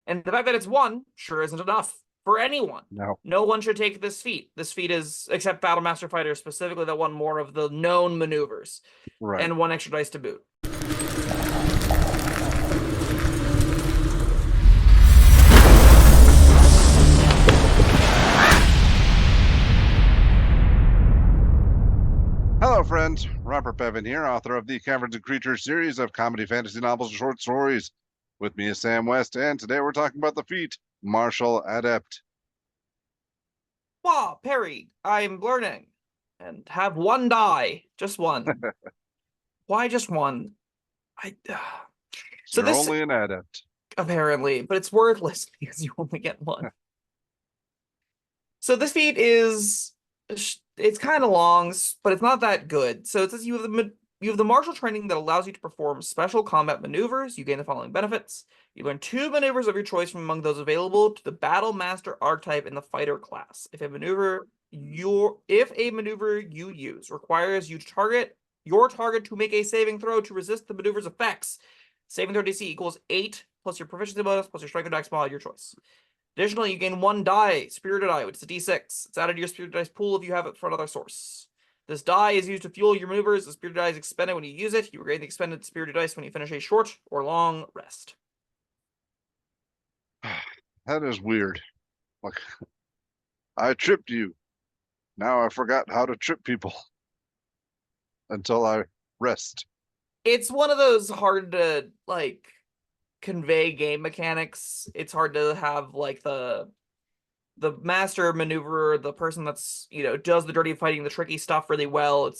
And the fact that it's one sure isn't enough for anyone. No. No one should take this feat. This feat is, except Battle Master Fighters specifically, that want more of the known maneuvers. Right. And 1 extra dice to boot. Hello, friends. Robert Bevan here, author of the Caverns Creatures series of comedy, fantasy novels, and short stories. With me is Sam West, and today we're talking about the feat, Martial Adept. Wow, Perry, I'm learning. And have 1 die. Just 1. Why just 1? So You're this, only an adept. apparently, but it's worthless because you only get 1. So this feat is, it's kind of long, but it's not that good. So it says you have the martial training that allows you to perform special combat maneuvers. You gain the following benefits. You learn 2 maneuvers of your choice from among those available to the Battle Master archetype in the fighter class. If a maneuver you use requires you to target your target to make a saving throw to resist the maneuver's effects, saving throw DC equals 8 plus your proficiency bonus plus your strike or dex mod, your choice. Additionally, you gain 1 die, Spirited Die, which is a d6. It's added to your Spirited Dice pool if you have it from another source. This die is used to fuel your maneuvers. The Spirited Die is expended when you use it. You regain the expended Spirited Dice when you finish a short or long rest. That is weird. Like, I tripped you. Now I forgot how to trip people until I rest. It's one of those hard to, convey game mechanics. It's hard to have, the master maneuverer, the person that's, does the dirty fighting, the tricky stuff really well.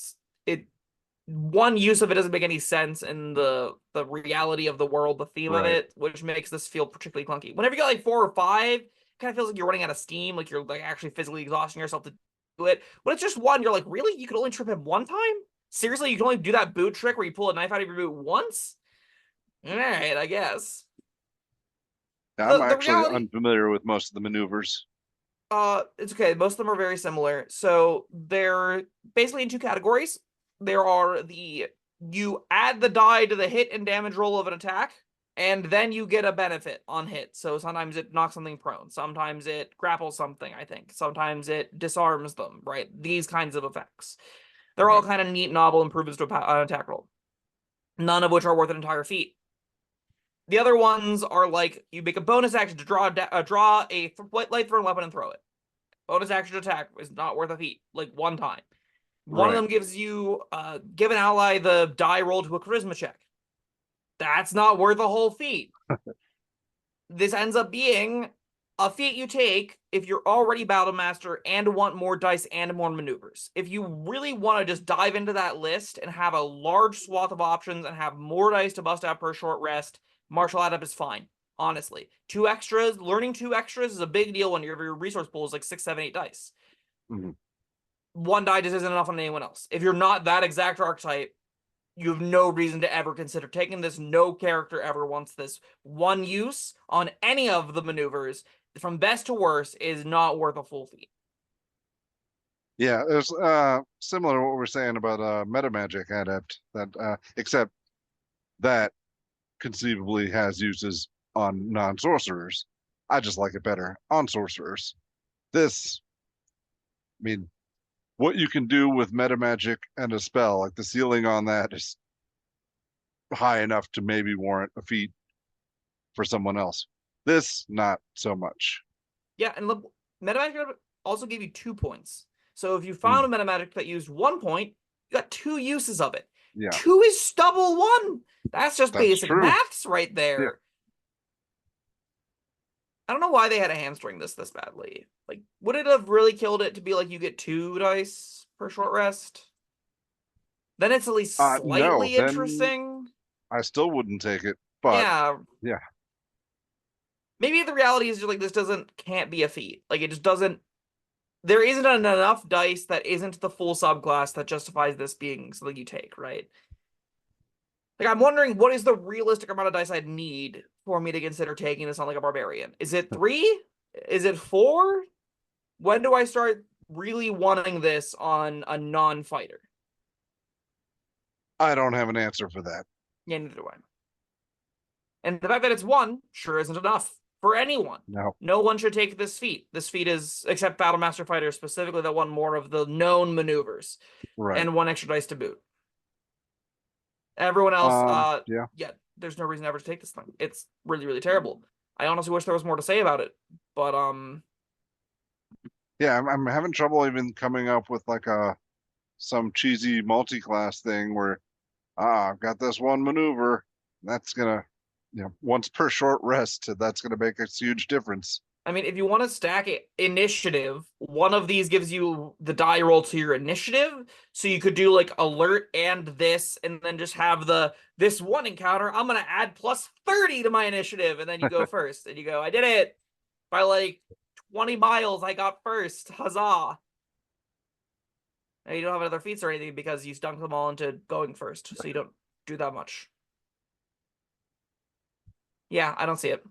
One use of it doesn't make any sense in the reality of the world, the theme of it, which makes this feel particularly clunky. Whenever you got 4 or 5, it kind of feels like you're running out of steam, like you're actually physically exhausting yourself to do it. When it's just 1, you're like, really? You could only trip him 1 time? Seriously, you can only do that boot trick where you pull a knife out of your boot once? All right, I guess. I'm The actually reality, unfamiliar with most of the maneuvers. it's okay. Most of them are very similar. So they're basically in 2 categories. There are you add the die to the hit and damage roll of an attack, and then you get a benefit on hit. So sometimes it knocks something prone. Sometimes it grapples something, I think. Sometimes it disarms them, right? These kinds of effects. They're all kind of neat, novel improvements to an attack roll. None of which are worth an entire feat. The other ones are like, you make a bonus action to draw a light thrown weapon and throw it. Bonus action to attack is not worth a feat, 1 time. One of them gives you, give an ally the die roll to a charisma check. That's not worth a whole feat. This ends up being a feat you take if you're already Battle Master and want more dice and more maneuvers. If you really want to just dive into that list and have a large swath of options and have more dice to bust out per short rest, Martial Adept is fine, honestly. 2 extras, learning 2 extras is a big deal when your resource pool is 6, 7, 8 dice. 1 die just isn't enough on anyone else. If you're not that exact archetype, you have no reason to ever consider taking this. No character ever wants this. 1 use on any of the maneuvers, from best to worst, is not worth a full feat. Yeah, it's similar to what we're saying about Meta Magic Adept, that except that conceivably has uses on non-sorcerers. I just like it better on sorcerers. This, I mean, what you can do with meta magic and a spell, like the ceiling on that is high enough to maybe warrant a feat for someone else. This, not so much. Yeah, and look, Metamagic also gave you 2 points. So if you found a Metamagic that used 1 point, you got 2 uses of it. Yeah. 2 is double 1. That's just basic true. maths right there. Yeah. I don't know why they had to hamstring this badly. Would it have really killed it to be you get 2 dice per short rest? Then it's at least slightly interesting. I still wouldn't take it, but yeah. Maybe the reality is just this can't be a feat. It just doesn't. There isn't enough dice that isn't the full subclass that justifies this being something you take, right? I'm wondering what is the realistic amount of dice I'd need for me to consider taking this on a barbarian? Is it 3? Is it 4? When do I start really wanting this on a non-fighter? I don't have an answer for that. Yeah, neither do I. And the fact that it's 1 sure isn't enough for anyone. No. No one should take this feat. This feat is, except Battlemaster Fighter specifically, that want more of the known maneuvers Right. and 1 extra dice to boot. Everyone else, Yeah. there's no reason ever to take this thing. It's really, really terrible. I honestly wish there was more to say about it, but Yeah, I'm having trouble even coming up with like some cheesy multi-class thing where I've got this one maneuver that's gonna, once per short rest, that's gonna make a huge difference. I mean, if you want to stack initiative, one of these gives you the die roll to your initiative. So you could do like alert and this, and then just have this one encounter. I'm going to add plus 30 to my initiative. And then you go first. And you go, I did it. By like 20 miles, I got first. Huzzah. And you don't have other feats or anything because you stunk them all into going first. So you don't do that much. Yeah, I don't see it.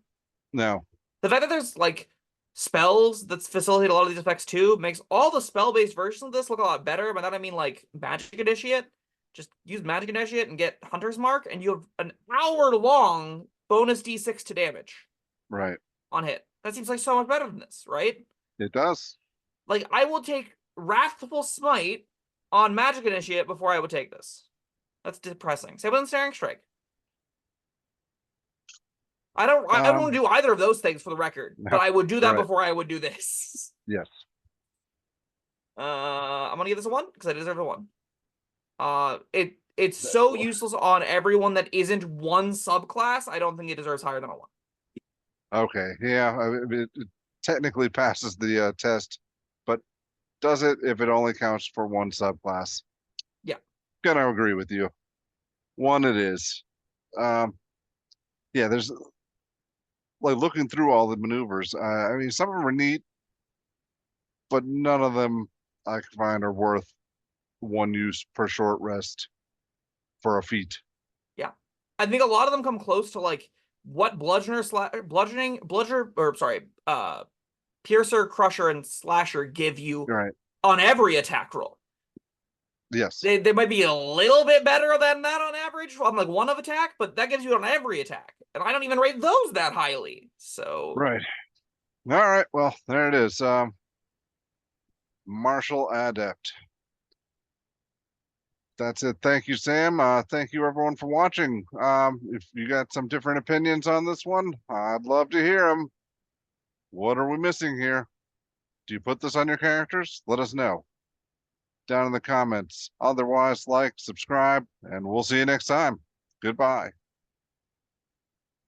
No. The fact that there's like spells that facilitate a lot of these effects too makes all the spell-based versions of this look a lot better. By that I mean like Magic Initiate. Just use Magic Initiate and get Hunter's Mark, and you have an hour-long bonus D6 to damage Right. on hit. That seems like so much better than this, right? It does. Like, I will take Wrathful Smite on Magic Initiate before I would take this. That's depressing. Same with Ensnaring Strike. I don't want to do either of those things for the record, but I would do that before I would do this. Yes. I'm gonna give this a 1 because I deserve a 1. It's so useless on everyone that isn't one subclass. I don't think it deserves higher than a 1. Okay. Yeah. It technically passes the test, but does it if it only counts for one subclass? Yeah. Gonna agree with you. 1 it is. Yeah, there's like looking through all the maneuvers. I mean, some of them are neat, but none of them I find are worth 1 use per short rest for a feat. Yeah. I think a lot of them come close to like what Piercer, Crusher, and Slasher give you Right. on every attack roll. Yes. They might be a little bit better than that on average on like 1 of attack, but that gives you on every attack. And I don't even rate those that highly. So Right. All right. Well, there it is. Martial Adept. That's it. Thank you, Sam. Thank you, everyone, for watching. If you got some different opinions on this one, I'd love to hear them. What are we missing here? Do you put this on your characters? Let us know down in the comments. Otherwise, like, subscribe, and we'll see you next time. Goodbye.